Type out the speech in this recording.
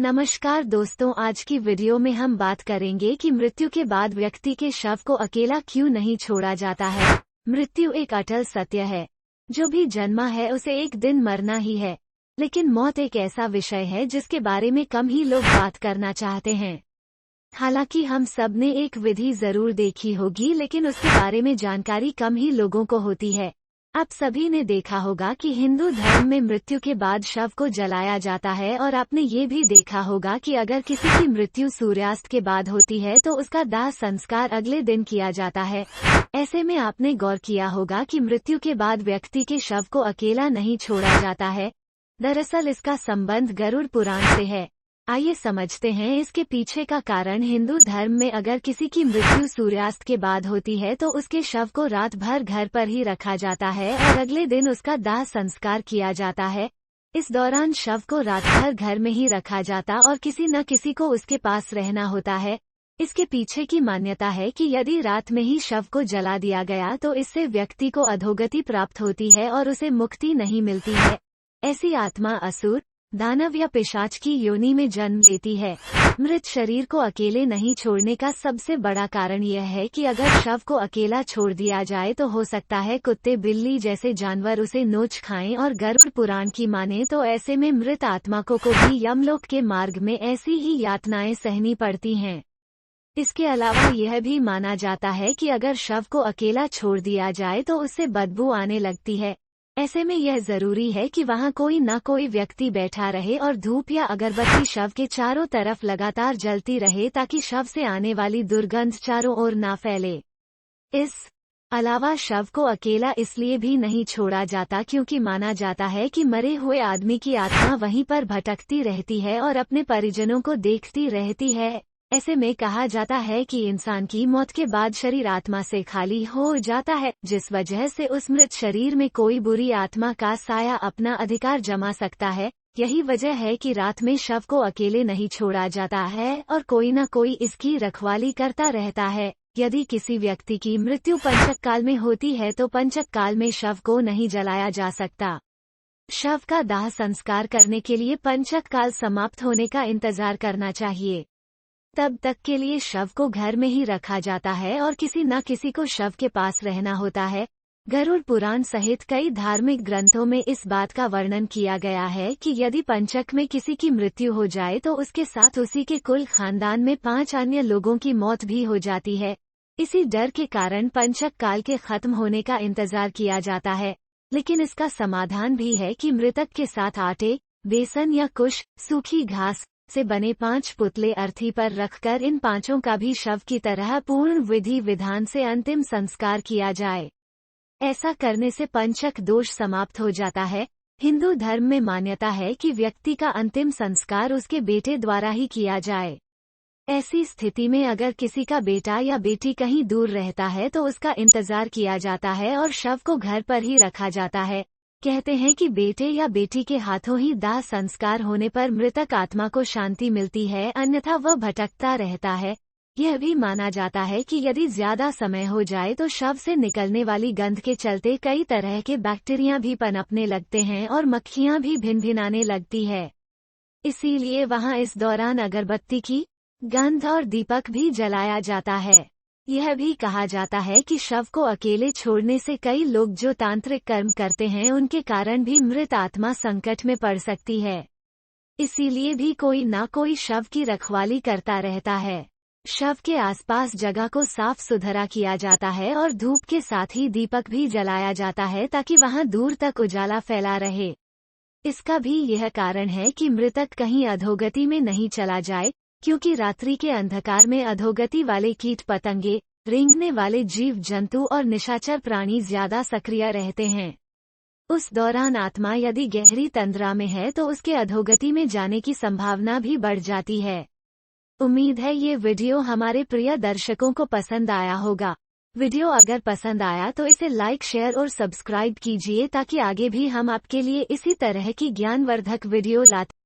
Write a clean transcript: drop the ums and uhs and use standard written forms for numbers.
नमस्कार दोस्तों, आज की वीडियो में हम बात करेंगे कि मृत्यु के बाद व्यक्ति के शव को अकेला क्यों नहीं छोड़ा जाता है। मृत्यु एक अटल सत्य है। जो भी जन्मा है उसे एक दिन मरना ही है। लेकिन मौत एक ऐसा विषय है जिसके बारे में कम ही लोग बात करना चाहते हैं। हालांकि हम सब ने एक विधि जरूर देखी होगी, लेकिन उसके बारे में जानकारी कम ही लोगों को होती है। आप सभी ने देखा होगा कि हिंदू धर्म में मृत्यु के बाद शव को जलाया जाता है, और आपने ये भी देखा होगा कि अगर किसी की मृत्यु सूर्यास्त के बाद होती है तो उसका दाह संस्कार अगले दिन किया जाता है। ऐसे में आपने गौर किया होगा कि मृत्यु के बाद व्यक्ति के शव को अकेला नहीं छोड़ा जाता है। दरअसल इसका संबंध गरुड़ पुराण से है। आइए समझते हैं इसके पीछे का कारण। हिंदू धर्म में अगर किसी की मृत्यु सूर्यास्त के बाद होती है तो उसके शव को रात भर घर पर ही रखा जाता है और अगले दिन उसका दाह संस्कार किया जाता है। इस दौरान शव को रात भर घर में ही रखा जाता और किसी न किसी को उसके पास रहना होता है। इसके पीछे की मान्यता है कि यदि रात में ही शव को जला दिया गया तो इससे व्यक्ति को अधोगति प्राप्त होती है और उसे मुक्ति नहीं मिलती है। ऐसी आत्मा असुर, दानव या पिशाच की योनि में जन्म लेती है। मृत शरीर को अकेले नहीं छोड़ने का सबसे बड़ा कारण यह है कि अगर शव को अकेला छोड़ दिया जाए तो हो सकता है कुत्ते बिल्ली जैसे जानवर उसे नोच खाएं, और गरुड़ पुराण की माने तो ऐसे में मृत आत्मा को भी यमलोक के मार्ग में ऐसी ही यातनाएं सहनी पड़ती हैं। इसके अलावा यह भी माना जाता है कि अगर शव को अकेला छोड़ दिया जाए तो उससे बदबू आने लगती है। ऐसे में यह जरूरी है कि वहाँ कोई न कोई व्यक्ति बैठा रहे और धूप या अगरबत्ती शव के चारों तरफ लगातार जलती रहे, ताकि शव से आने वाली दुर्गंध चारों ओर न फैले। इस अलावा शव को अकेला इसलिए भी नहीं छोड़ा जाता क्योंकि माना जाता है कि मरे हुए आदमी की आत्मा वहीं पर भटकती रहती है और अपने परिजनों को देखती रहती है। ऐसे में कहा जाता है कि इंसान की मौत के बाद शरीर आत्मा से खाली हो जाता है, जिस वजह से उस मृत शरीर में कोई बुरी आत्मा का साया अपना अधिकार जमा सकता है। यही वजह है कि रात में शव को अकेले नहीं छोड़ा जाता है और कोई न कोई इसकी रखवाली करता रहता है। यदि किसी व्यक्ति की मृत्यु पंचक काल में होती है तो पंचक काल में शव को नहीं जलाया जा सकता। शव का दाह संस्कार करने के लिए पंचक काल समाप्त होने का इंतजार करना चाहिए। तब तक के लिए शव को घर में ही रखा जाता है और किसी न किसी को शव के पास रहना होता है। गरुड़ पुराण सहित कई धार्मिक ग्रंथों में इस बात का वर्णन किया गया है कि यदि पंचक में किसी की मृत्यु हो जाए तो उसके साथ उसी के कुल खानदान में 5 अन्य लोगों की मौत भी हो जाती है। इसी डर के कारण पंचक काल के खत्म होने का इंतजार किया जाता है। लेकिन इसका समाधान भी है कि मृतक के साथ आटे, बेसन या कुश, सूखी घास से बने 5 पुतले अर्थी पर रखकर इन 5 का भी शव की तरह पूर्ण विधि विधान से अंतिम संस्कार किया जाए। ऐसा करने से पंचक दोष समाप्त हो जाता है। हिंदू धर्म में मान्यता है कि व्यक्ति का अंतिम संस्कार उसके बेटे द्वारा ही किया जाए। ऐसी स्थिति में अगर किसी का बेटा या बेटी कहीं दूर रहता है तो उसका इंतजार किया जाता है और शव को घर पर ही रखा जाता है। कहते हैं कि बेटे या बेटी के हाथों ही दाह संस्कार होने पर मृतक आत्मा को शांति मिलती है, अन्यथा वह भटकता रहता है। यह भी माना जाता है कि यदि ज्यादा समय हो जाए तो शव से निकलने वाली गंध के चलते कई तरह के बैक्टीरिया भी पनपने लगते हैं और मक्खियां भी भिनभिनाने लगती है। इसीलिए वहां इस दौरान अगरबत्ती की गंध और दीपक भी जलाया जाता है। यह भी कहा जाता है कि शव को अकेले छोड़ने से कई लोग जो तांत्रिक कर्म करते हैं उनके कारण भी मृत आत्मा संकट में पड़ सकती है। इसीलिए भी कोई ना कोई शव की रखवाली करता रहता है। शव के आसपास जगह को साफ सुथरा किया जाता है और धूप के साथ ही दीपक भी जलाया जाता है, ताकि वहां दूर तक उजाला फैला रहे। इसका भी यह कारण है कि मृतक कहीं अधोगति में नहीं चला जाए, क्योंकि रात्रि के अंधकार में अधोगति वाले कीट पतंगे, रेंगने वाले जीव जंतु और निशाचर प्राणी ज्यादा सक्रिय रहते हैं। उस दौरान आत्मा यदि गहरी तंद्रा में है तो उसके अधोगति में जाने की संभावना भी बढ़ जाती है। उम्मीद है ये वीडियो हमारे प्रिय दर्शकों को पसंद आया होगा। वीडियो अगर पसंद आया तो इसे लाइक, शेयर और सब्सक्राइब कीजिए, ताकि आगे भी हम आपके लिए इसी तरह की ज्ञानवर्धक वीडियो लाते